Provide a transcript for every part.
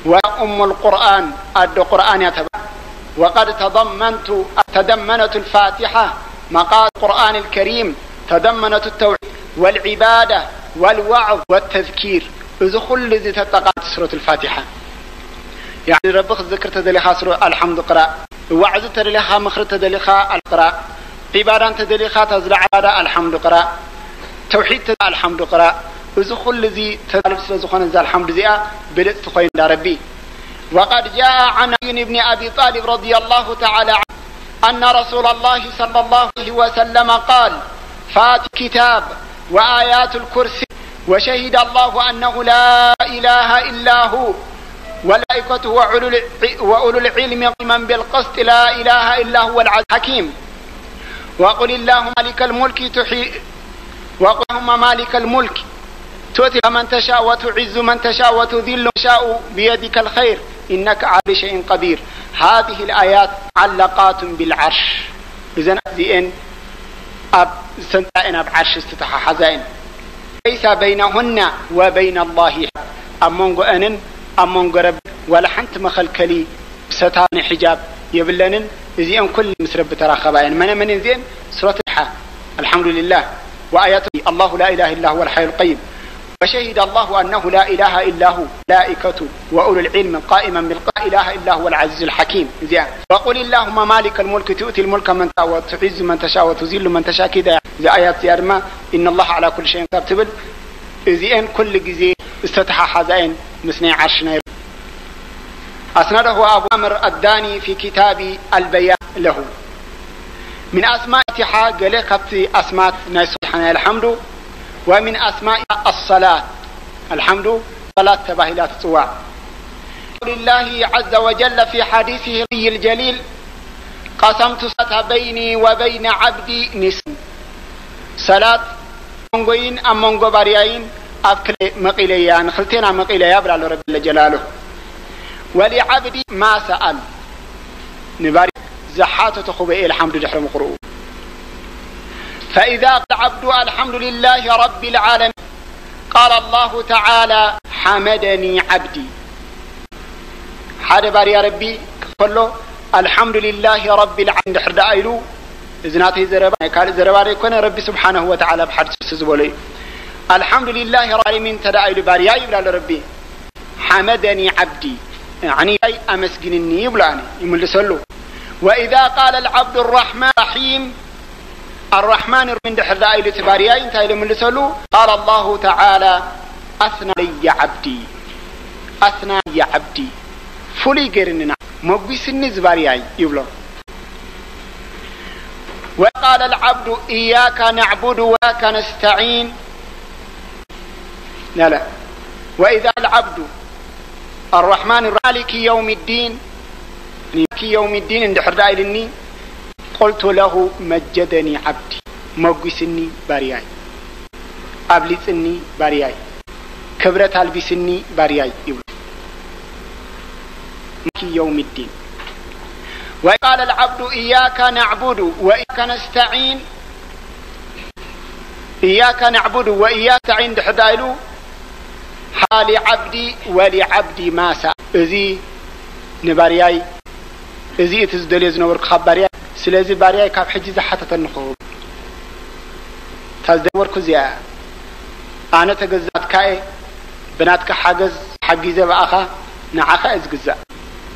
وأم القرآن أد قرآن يتبع. وقد تضمنت الفاتحة مقاصد القرآن الكريم، تضمنت التوحيد والعبادة والوعظ والتذكير. إذا كل ذي تتقاط سورة الفاتحة يعني ربك ذكر تدليخا سورة الحمد قراء، وعظ تدليخا مخر تدليخا القراء، عبادة تدليخا تزرع عبادة الحمد قراء، توحيد الحمد قراء. إذا كل ذي تدلف سلزخون ذا الحمد ذي بدأت تخوين ربي. وقد جاء عن ابن أبي طالب رضي الله تعالى عنه أن رسول الله صلى الله عليه وسلم قال: فات كتاب وآيات الكرسي وشهد الله أنه لا إله إلا هو والملائكة وأولو العلم من بالقسط لا إله إلا هو العزيز الحكيم. وقل اللهم مالك الملك مالك الملك تؤتي من تشاء وتعز من تشاء وتذل من تشاء بيدك الخير إنك على شيء قدير. هذه الآيات علقات بالعرش. إذن ذئن سنتين بعرش استتحى حزائن ليس بينهن وبين الله أمونغو أنن أمونغو رب ولا حنت مخلكلي ستان حجاب يبلنن ذئن كل مسرب تراخبائن من ذئن سورة الحمد لله وآيات الله لا إله إلا هو الحي القيوم وشهد الله أنه لا إله إلا هو ملائكة وأولو العلم قائما بالقسط لا إله إلا هو العزيز الحكيم. وقل اللهم مالك الملك تؤتي الملك من تشاء وتعز من تشاء وتذل من تشاء كذا ذي آيات يرمى إن الله على كل شيء قدير. إذن كل جزء استتح حزائن مسني عرشنا. أسنده أبو عمر الداني في كتاب البيان له من أسماء قال كبتي أسماء نسبحنا الحمد ومن أسماء الصلاة الحمد صلاة تباهلات الصواع. لله عز وجل في حديثه الجليل: قسمت صلاة بيني وبين عبدي نصف. صلاة منغوين أم منغو باريين أفكل مقيليان خلتنا مقيليا برال رب جلاله. ولعبدي ما سأل نباري زحات تخبئ الحمد دحر مقرؤ. فإذا قال العبد الحمد لله رب العالمين قال الله تعالى: حمدني عبدي. حاد باري يا ربي كله الحمد لله رب العالمين دحر دايلو إذناته زربا قال زربا يكون ربي سبحانه وتعالى بحد سزبولي الحمد لله رب العالمين تدايلو باري يا يبلا ربي حمدني عبدي يعني أي أمسجنني يبلاني يملسلو. وإذا قال العبد الرحمن الرحيم الرحمن من دحر دايلو تباري انت يملسلو قال الله تعالى: أثنى لي عبدي أثنى لي عبدي فولي غيرنا مغبسني زبارياي يبلو. وقال العبد إياك نعبد وإياك نستعين لا وإذا العبد الرحمن مالك يوم الدين مالك يوم الدين اندحر دايلني قلت له مجدني عبدي مغبسني بارياي أبلسني بارياي كبرت ألبسني بارياي يبلو يوم الدين. وقال العبد إياك نعبد وإياك نستعين إياك نعبد وإياك نستعين دحدايلو حال عبدي ولعبدي ما سأل إذي نبارياي إذي تزدليز نورك خبارياي سلازي بارياي كاب حجي حتى تنخوب تزدورك زيا أنا تجزات كاي بناتك حجز حجيزة بأخا نعخا إزجزا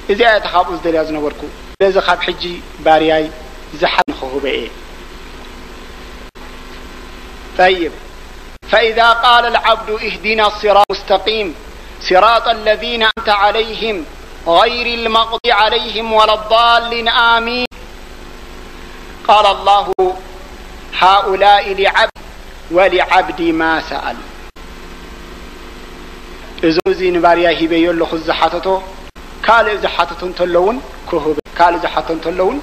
إذا أتخاب أزدليز نوركو لذا خاب حجي بارياي زحن خهوبئي. طيب فإذا قال العبد اهدنا الصراط المستقيم صراط الذين أنعمت عليهم غير المغضوب عليهم ولا الضالين آمين قال الله: هؤلاء لعبد ولعبدي ما سأل. إذا نباريا هبيو له زحاتته قال إذا حاتتون تلون كهوبئ قال إذا حاتتون تلون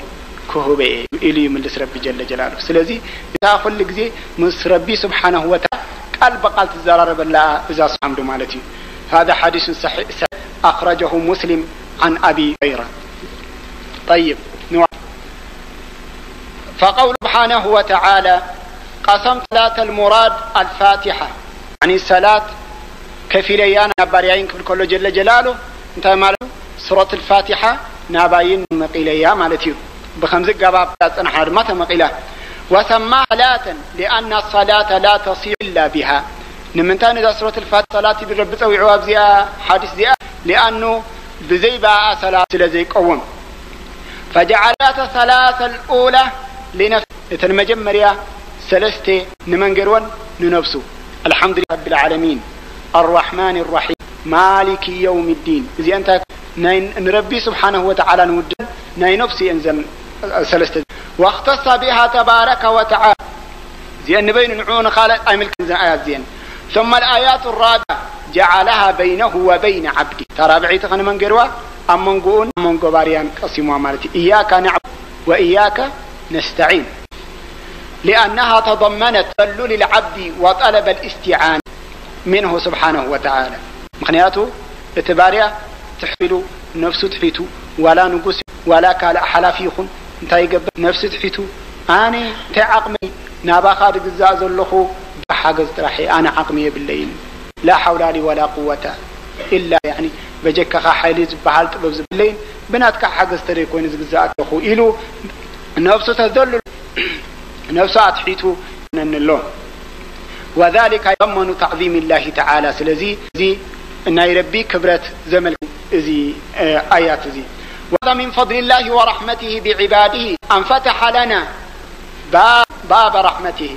كهوبئ إلي من ربي جل جلاله. سلازي إذا أخل لك مس ربي سبحانه وتعالى قال بقالت الزرارة بالله إذا صعمد مالتي. هذا حديث صحيح أخرجه مسلم عن أبي هريرة. طيب فقول سبحانه وتعالى: قسمت صلاة المراد الفاتحة يعني الصلاة كفيليان باريين كل جل جلاله انت مالو سورة الفاتحة ناباين مقيليا مالتي بخمس جباب أنا ما تمقيلا وسمى صلاة لأن الصلاة لا تصير إلا بها نمنتان إذا سورة الفاتحة صلاة بالرب تسوي عواب زيا حادث زيا لأنه بزي بقى صلاة لزي قوم فجعلت الثلاثة الأولى لنفس تنمجمريا سلسته نمنجرون ننفسه الحمد لله رب العالمين الرحمن الرحيم مالك يوم الدين زي أنت نربي سبحانه وتعالى نود ناي نفسي انزل سلسته واختص بها تبارك وتعالى زي ان بين نعون قال ايمل ايات زين ثم الايات الرابعه جعلها بينه وبين عبده ترابعي تخن من غيروا امنغون امنغو باريان قسموا مالتي اياك نعبد واياك نستعين لانها تضمنت تذلل العبد وطلب الاستعانه منه سبحانه وتعالى مخنياته اتباريا تحفلوا نفسه تحيتو ولا نقص ولا كال حلافيكم انتي يقبل نفسه تحيتو اني تعقمي نابا خاد جزاء زلخو بحاجز راحي انا عقمي بالليل لا حول لي ولا قوه الا يعني بجكخ حيل زبحال طبب بالليل بناتك حاجز تري كوين جزاء زلخو يلو نفسه تذلل نفسه تحيتو ننلو وذلك يضمن تعظيم الله تعالى سلازي زي ان يربي كبرت زمل زي آيات زي وهذا من فضل الله ورحمته بعباده أن فتح لنا باب رحمته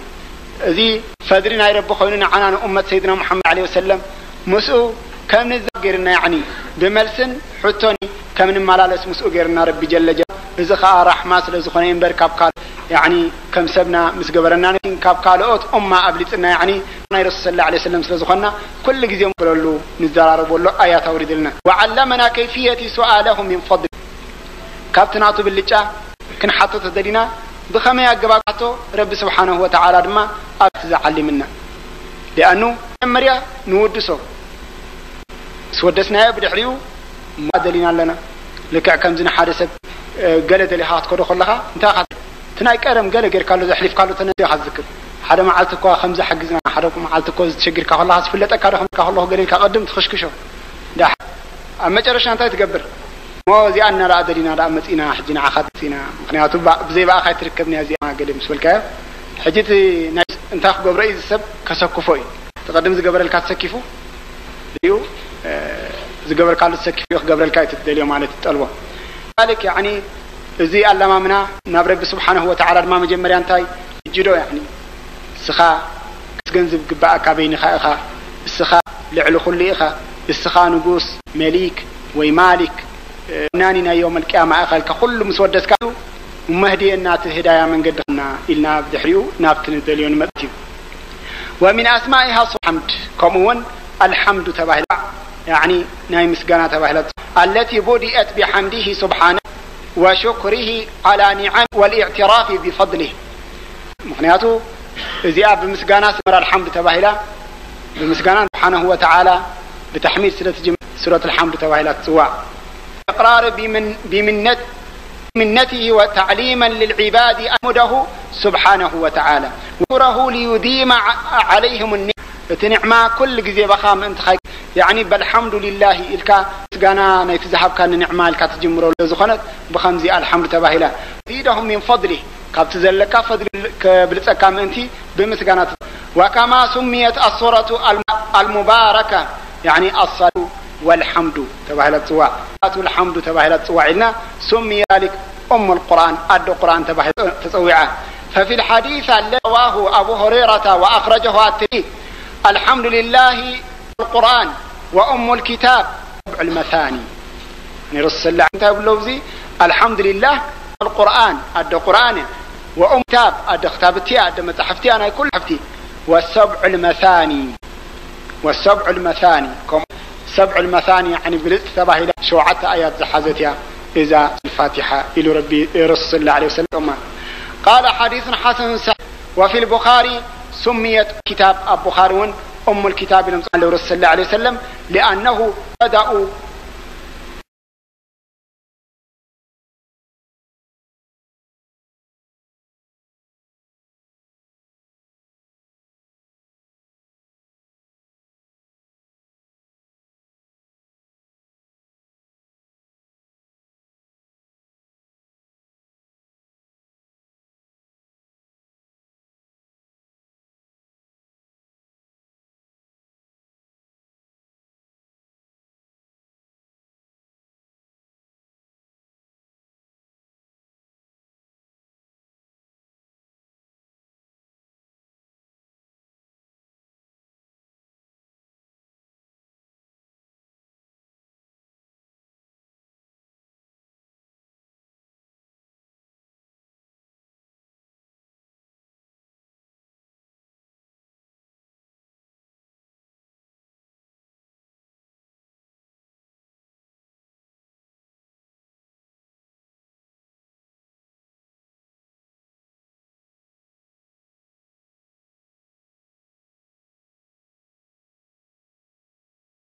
زي فدرنا يرب خويننا عنان أمة سيدنا محمد عليه وسلم مسؤو كم نذكرنا يعني بملسن حتوني كم نمالالس مسؤو غيرنا ربي جل جلاله إذا خا رحمة سلزخنا ينبر كابكال يعني كم سبنا مسجبرنا كابكالوت أمة أبلتنا يعني رسول صلى الله عليه وسلم سلزخنا كل جزيم بلولو نزار بقولو آيات أورد لنا وعلمنا كيفية سؤالهم من فضل كابتناتو باللجا كن حطت دلينا بخمي أجباته رب سبحانه وتعالى دما أتزعل منا لأنه مريا نودسه سودسنا بدحريو ما دلينا لنا لك كم زين حادثة قلد اللي هات كده خلها انت أخذ تناي كرم قال غير قالوا زحلف قالوا تنادي حذكر حدا ما عالتكوا خمسة حجزنا حداكم عالتكوا تشجر كهلا هسفلتك كارهم كهلا قال لك قدم تخشكشوا ده أما ترى شان تتكبر ما زي أن لا أدرينا لا أمتينا حجنا عخاتنا خنياتو بزي بقى خايت ركبني زي ما قال مسؤول كيف حجيت ناس انت أخ قبر إيه السب كسكفوي تقدم زي قبر الكات سكفو ديو زي قبر الكات سكفو قبر الكات الدليل ما نتطلبه ذلك يعني زي الله ما منا نبرب سبحانه وتعالى ما مجمر ينتهي جدو يعني السخاء تجنزب قباء كابين خائخة السخاء لعلو خليخة السخاء نقوس مليك ومالك نانينا يوم القيامة أخل كل مسودس كانوا ومهدي النات الهداية من قدرنا إلنا بدحريو نابتن الدليون مدتيو ومن أسمائها الحمد كمون الحمد تباهل يعني نايم سجانا تباهل التي بدأت بحمده سبحانه وشكره على نعم والاعتراف بفضله مخنياته زياب بمسجانا سمر الحمد تباهلا بمسجانا سبحانه وتعالى بتحميد سورة الحمد تباهلا سواء إقرار بمنته وتعليما للعباد أمده سبحانه وتعالى وره ليديم عليهم النعمة كل جزء بخام انت خير يعني بالحمد لله إلك سجانا نيتزحب كان نعمة إلك تجمروا لزخنت بخمزي الحمد تباهلا زيدهم من فضله كابت زلك فضل كبلتكام انتي بمسجانا وكما سميت الصورة المباركة يعني الصلاة والحمد تباهلت سواء الحمد تباهلت سواء سمي ذلك القرآن القرآن تباهلت تسويعه ففي الحديث الذي رواه أبو هريرة وأخرجه الترمذي الحمد لله القرآن الكتاب المثاني يعني رسول الله كتاب اللوزي الحمد لله القرآن كتاب كتابتي متحفتي أنا كل حفتي والسبع المثاني سبع المثاني يعني بلد تباهي شوعة آيات زحزتها إذا الفاتحة إلى ربي رسول الله عليه وسلم قال حديث حسن صحيح وفي البخاري سميت كتاب البخاري الكتاب لرسول الله عليه وسلم لأنه بدأوا